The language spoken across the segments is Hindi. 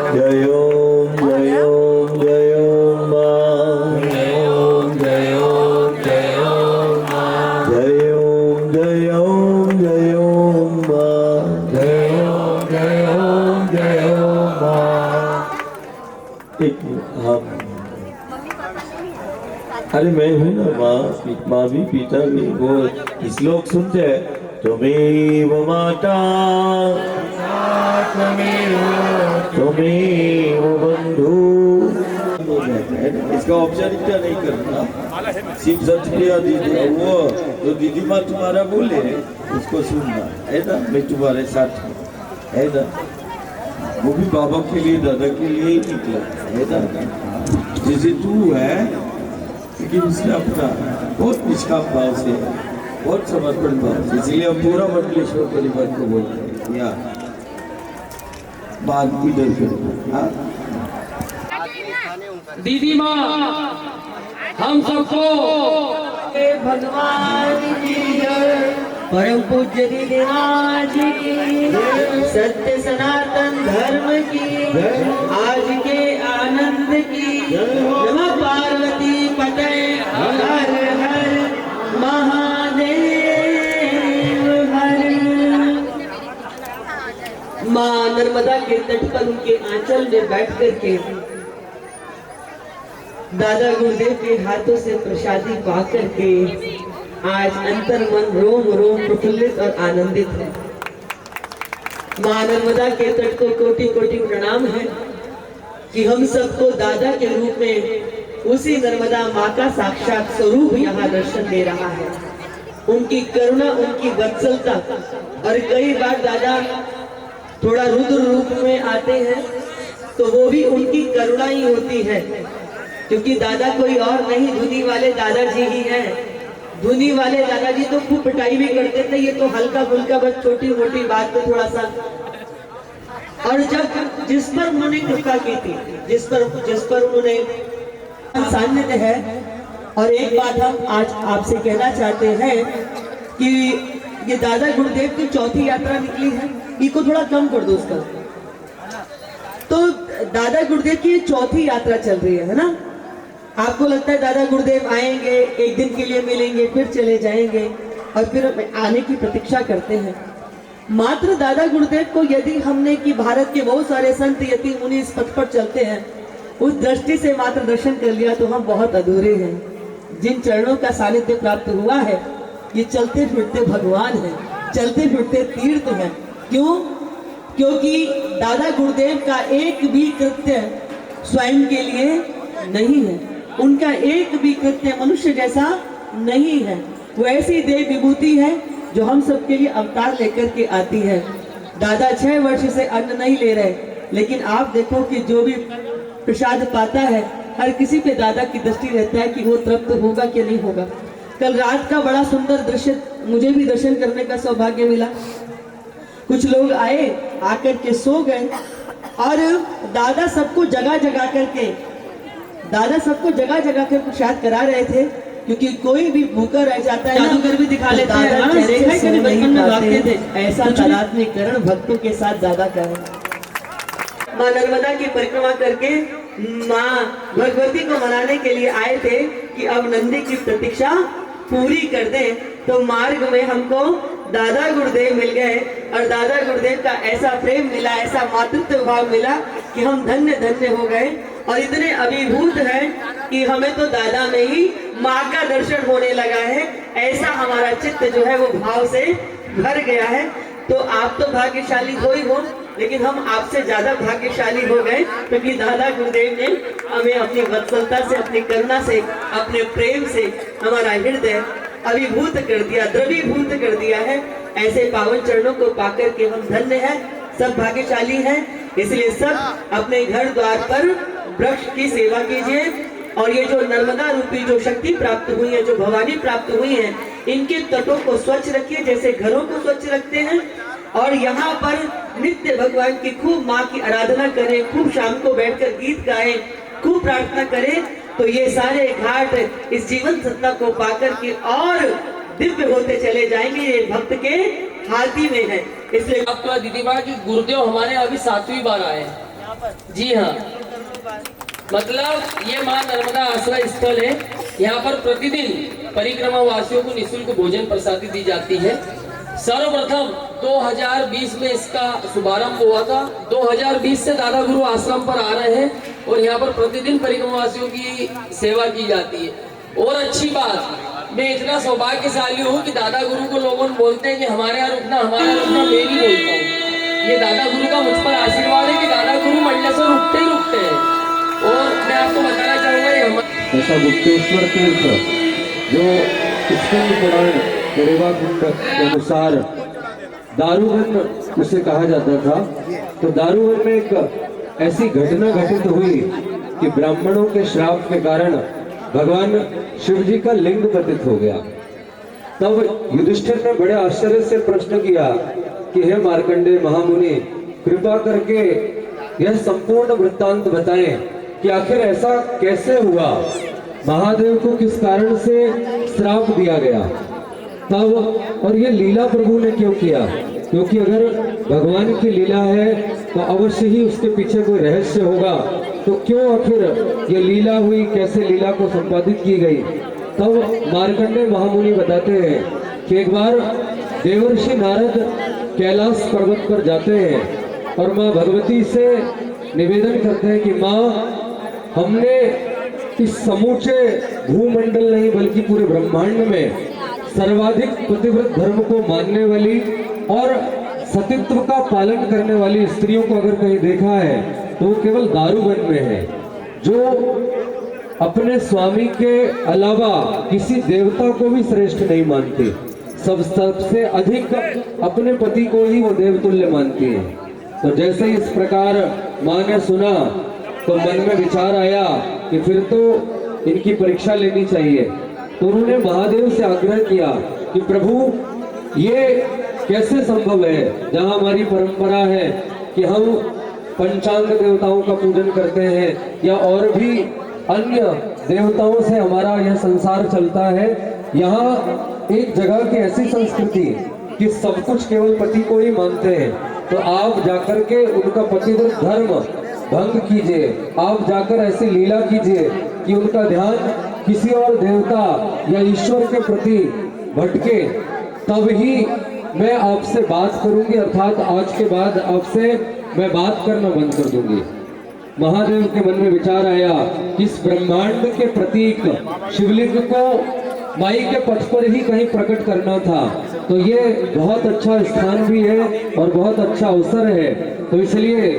जय ओम जय ओम जय ओम मां जय ओम जय ओम जय ओम मां जय ओम जय ओम जय ओम मां जय ओम जय ओम जय ओम मां। एक हाँ, अरे मैं हूँ ना माँ भी पिता भी, वो श्लोक सुनते हैं। त्वमेव माता त्वमेव बंधु, इसका औपचारिकता नहीं करना, सिर्फ सच प्रिया दीदी, वो जो दीदी माँ तुम्हारा बोले उसको सुनना है ना। मैं तुम्हारे साथ हूँ है ना। वो भी बाबा के लिए दादा के लिए ही निकला है ना। जैसे तू है, लेकिन उसने अपना बहुत निष्काम भाव से, बहुत समर्पण भाव से, इसलिए हम पूरा मंडलेश्वर परिवार को बोलते हैं या बात इधर करो। दीदी माँ हम सबको भगवान की जय, परम पूज्य दीदी माँ जी की, सत्य सनातन धर्म की, आज के आनंद की, नमः पार्वती पते हर हर महादेव हर। माँ नर्मदा के तट पर उनके आंचल में बैठ करके दादा गुरुदेव के हाथों से प्रसादी पा करके आज अंतर मन रोम रोम प्रफुल्लित और आनंदित है। माँ नर्मदा के तट को कोटि कोटि प्रणाम है कि हम सबको दादा के रूप में उसी नर्मदा माँ का साक्षात स्वरूप यहाँ दर्शन दे रहा है। उनकी करुणा, उनकी वत्सलता, और कई बार दादा थोड़ा रुद्र रूप में आते हैं तो वो भी उनकी करुणा ही होती है, क्योंकि दादा कोई और नहीं, धुनी वाले दादाजी ही हैं। धुनी वाले दादाजी तो खूब पिटाई भी करते थे, ये तो हल्का फुल्का बस छोटी मोटी बात पे थोड़ा सा। और जब जिस पर उन्होंने कृपा की थी, जिस पर उन्होंने सान्निध्य है। और एक बात हम आज आपसे कहना चाहते हैं कि ये दादा गुरुदेव की चौथी यात्रा निकली है, इसको थोड़ा कम कर दो उसका। तो दादा गुरुदेव की चौथी यात्रा चल रही है ना। आपको लगता है दादा गुरुदेव आएंगे, एक दिन के लिए मिलेंगे, फिर चले जाएंगे और फिर आने की प्रतीक्षा करते हैं। मात्र दादा गुरुदेव को यदि हमने कि भारत के बहुत सारे संत यति मुनि इस पथ पर चलते हैं, उस दृष्टि से मात्र दर्शन कर लिया तो हम बहुत अधूरे हैं। जिन चरणों का सानिध्य प्राप्त हुआ है, ये चलते फिरते भगवान है, चलते फिरते तीर्थ है। क्यों? क्योंकि दादा गुरुदेव का एक भी कृत्य स्वयं के लिए नहीं है, उनका एक भी कृत्य मनुष्य जैसा नहीं है। वो ऐसी देव विभूति है जो हम सबके लिए अवतार लेकर के आती है। दादा 6 वर्ष से अन्न नहीं ले रहे, लेकिन आप देखो कि जो भी प्रसाद पाता है, हर किसी पे दादा की दृष्टि रहता है कि वो तृप्त होगा कि नहीं होगा। कल रात का बड़ा सुंदर दृश्य मुझे भी दर्शन करने का सौभाग्य मिला। कुछ लोग आए, आकर के सो गए और दादा सबको जगह जगह कर प्रसाद करा रहे थे, क्योंकि कोई भी भूखा रह जाता है, जादूगर भी दिखा लेते हैं, बचपन में भागते थे। ऐसा तादात्म्यकरण भक्तों के साथ ज्यादा करें। माँ नर्मदा की परिक्रमा करके माँ भगवती को मनाने के लिए आए थे कि अब नंदी की प्रतीक्षा पूरी कर दें। तो मार्ग में हमको दादा गुरुदेव मिल गए और दादा गुरुदेव का ऐसा प्रेम मिला, ऐसा मातृत्व भाव मिला कि हम धन्य धन्य हो गए और इतने अभिभूत हैं कि हमें तो दादा में ही माँ का दर्शन होने लगा है। ऐसा हमारा चित्त जो है वो भाव से भर गया है। तो आप तो भाग्यशाली हो ही हो, लेकिन हम आपसे ज्यादा भाग्यशाली हो गए क्योंकि दादा गुरुदेव ने हमें अपनी वत्सलता से, अपनी करुणा से, अपने प्रेम से हमारा हृदय अभिभूत कर दिया, द्रवीभूत कर दिया है। ऐसे पावन चरणों को पाकर के हम धन्य हैं, सब भाग्यशाली हैं। इसलिए सब अपने घर द्वार पर वृक्ष की सेवा कीजिए और ये जो नर्मदा रूपी जो शक्ति प्राप्त हुई है, जो भवानी प्राप्त हुई है, इनके तटों को स्वच्छ रखिए जैसे घरों को स्वच्छ रखते हैं। और यहाँ पर नित्य भगवान की खूब माँ की आराधना करें, खूब शाम को बैठकर गीत गाएं, खूब प्रार्थना करें, तो ये सारे घाट इस जीवन सत्ता को पाकर के और दिव्य होते चले जाएंगे। ये भक्त के हाथी में है, इसलिए आपका दीदी माँ की गुरुदेव हमारे यहाँ अभी 7वीं बार आए हैं। जी हाँ, मतलब ये माँ नर्मदा आश्रय स्थल है। यहाँ पर प्रतिदिन परिक्रमा वासियों को निःशुल्क भोजन प्रसादी दी जाती है। सर्वप्रथम 2020 में इसका शुभारंभ हुआ था। 2020 से दादा गुरु आश्रम पर आ रहे हैं और यहाँ पर प्रतिदिन परिक्रमा वासियों की सेवा की जाती है। और अच्छी बात, मैं इतना सौभाग्यशाली हूँ कि दादा गुरु को लोगों बोलते हैं कि हमारे यहाँ रुकना, हमारे यहाँ रुकना, मैं भी बोलता हूँ। ये दादा गुरु का मुझ पर आशीर्वाद है कि दादा गुरु मंडल से रुकते ही रुकते हैं। और मैं आपको बताना चाहूंगा ये हमारे ऐसा गुप्तेश्वर तीर्थ जो स्कंद पुराण रेवा कुंड के अनुसार दारूवन उसे कहा जाता था। तो दारूवन में एक ऐसी घटना घटित हुई कि ब्राह्मणों के श्राप के कारण भगवान शिव जी का लिंग पतित हो गया। तब युधिष्ठिर ने बड़े आश्चर्य से प्रश्न किया कि हे मार्कंडेय महामुनि, कृपा करके यह संपूर्ण वृत्तांत बताएं कि आखिर ऐसा कैसे हुआ, महादेव को किस कारण से श्राप दिया गया तब, और ये लीला प्रभु ने क्यों किया। क्योंकि अगर भगवान की लीला है तो अवश्य ही उसके पीछे कोई रहस्य होगा। तो क्यों आखिर ये लीला हुई, कैसे लीला को संपादित की गई। तब मार्कंडेय महामुनि बताते हैं कि एक बार देवर्षि नारद कैलाश पर्वत पर जाते हैं और माँ भगवती से निवेदन करते हैं कि माँ, हमने इस समूचे भूमंडल नहीं बल्कि पूरे ब्रह्मांड में सर्वाधिक पतिव्रत धर्म को मानने वाली और सतीत्व का पालन करने वाली स्त्रियों को अगर कहीं देखा है तो वो केवल दारूवन में है, जो अपने स्वामी के अलावा किसी देवता को भी श्रेष्ठ नहीं मानती। सबसे अधिक अपने पति को ही वो देवतुल्य मानती है। तो जैसे ही इस प्रकार माँ ने सुना तो मन में विचार आया कि फिर तो इनकी परीक्षा लेनी चाहिए। तो उन्होंने महादेव से आग्रह किया कि प्रभु, ये कैसे संभव है जहाँ हमारी परंपरा है कि हम पंचांग देवताओं का पूजन करते हैं या और भी अन्य देवताओं से हमारा यह संसार चलता है, यहाँ एक जगह की ऐसी संस्कृति कि सब कुछ केवल पति को ही मानते हैं। तो आप जाकर के उनका पतिव्रत धर्म भंग कीजिए, आप जाकर ऐसी लीला कीजिए कि उनका ध्यान किसी और देवता या ईश्वर के प्रति भटके, तब ही मैं आपसे बात करूंगी, अर्थात आज के बाद आपसे मैं बात करना बंद कर दूंगी। महादेव के मन में विचार आया कि इस ब्रह्मांड के प्रतीक शिवलिंग को माई के पथ पर ही कहीं प्रकट करना था, तो ये बहुत अच्छा स्थान भी है और बहुत अच्छा अवसर है। तो इसलिए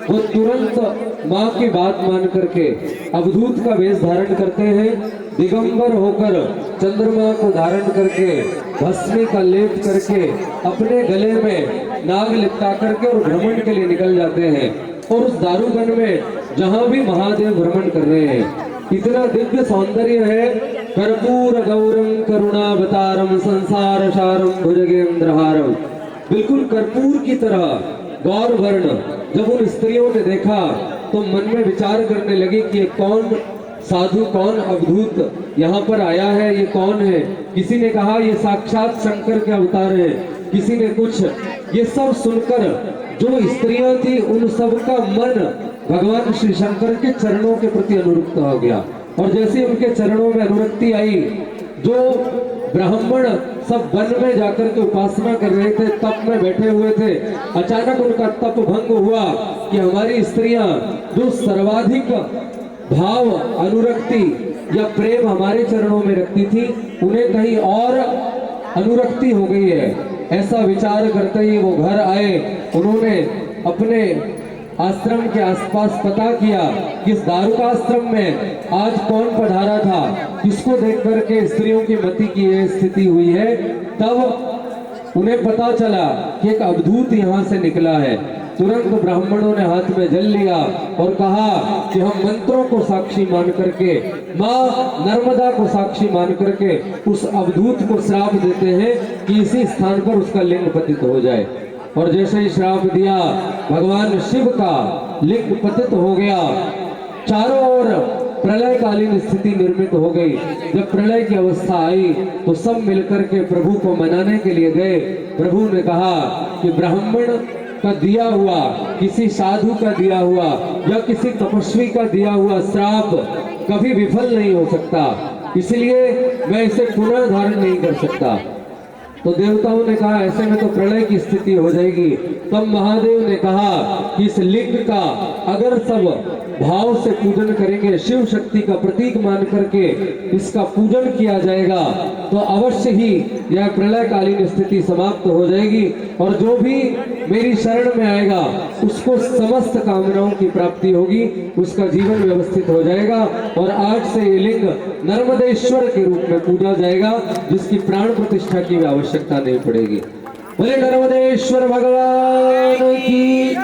वो तुरंत माँ की बात मान करके अवधूत का वेश धारण करते हैं, दिगंबर होकर चंद्रमा को धारण करके भस्मी का लेप करके अपने गले में नाग लिपटा करके और भ्रमण के लिए निकल जाते हैं। और उस दारूगण में जहाँ भी महादेव भ्रमण कर रहे हैं, इतना दिव्य सौंदर्य है। कर्पूर गौरम करुणावतारम संसार सारम भुजगेंद्रहारम, बिल्कुल कर्पूर की तरह गौर वर्ण। जब उन स्त्रियों ने देखा तो मन में विचार करने लगी कि ये कौन साधु, कौन अवधूत यहाँ पर आया है, ये कौन है। किसी ने कहा ये साक्षात शंकर के अवतार है, किसी ने कुछ। ये सब सुनकर जो स्त्रियां थी उन सब का मन भगवान श्री शंकर के चरणों के प्रति अनुरक्त हो गया। और जैसे उनके चरणों में अनुरक्ति आई, जो ब्राह्मण सब वन में जाकर के उपासना कर रहे थे, तप में बैठे हुए थे, अचानक उनका तप भंग हुआ कि हमारी स्त्रियां जो सर्वाधिक भाव, अनुरक्ति या प्रेम हमारे चरणों में रखती थी, उन्हें कहीं और अनुरक्ति हो गई है। ऐसा विचार करते ही वो घर आए। उन्होंने अपने आश्रम के आसपास पता किया कि इस दारुकाश्रम में आज कौन पधारा था, किसको देख करके स्त्रियों की मति की यह स्थिति हुई है। तब उन्हें पता चला कि एक अवधूत यहाँ से निकला है। तुरंत ब्राह्मणों ने हाथ में जल लिया और कहा कि हम मंत्रों को साक्षी मान करके, माँ नर्मदा को साक्षी मान करके उस अवधूत को श्राप देते हैं कि इसी स्थान पर उसका लिंग पतित हो जाए। और जैसे ही श्राप दिया, भगवान शिव का लिंग पतित हो गया। चारों ओर प्रलयकालीन स्थिति निर्मित हो गई। जब प्रलय की अवस्था आई तो सब मिलकर के प्रभु को मनाने के लिए गए। प्रभु ने कहा कि ब्राह्मण का दिया हुआ, किसी साधु का दिया हुआ या किसी तपस्वी का दिया हुआ श्राप कभी विफल नहीं हो सकता, इसलिए मैं इसे पुनः धारण नहीं कर सकता। तो देवताओं ने कहा ऐसे में तो प्रलय की स्थिति हो जाएगी। तब महादेव ने कहा कि इस लिंग का अगर सब भाव से पूजन करेंगे, शिव शक्ति का प्रतीक मान करके इसका पूजन किया जाएगा तो अवश्य ही यह प्रलयकालीन स्थिति समाप्त हो जाएगी और जो भी मेरी शरण में आएगा उसको समस्त कामनाओं की प्राप्ति होगी, उसका जीवन व्यवस्थित हो जाएगा। और आज से ये लिंग नर्मदेश्वर के रूप में पूजा जाएगा, जिसकी प्राण प्रतिष्ठा की आवश्यकता नहीं पड़ेगी। बोले नर्मदेश्वर भगवान की।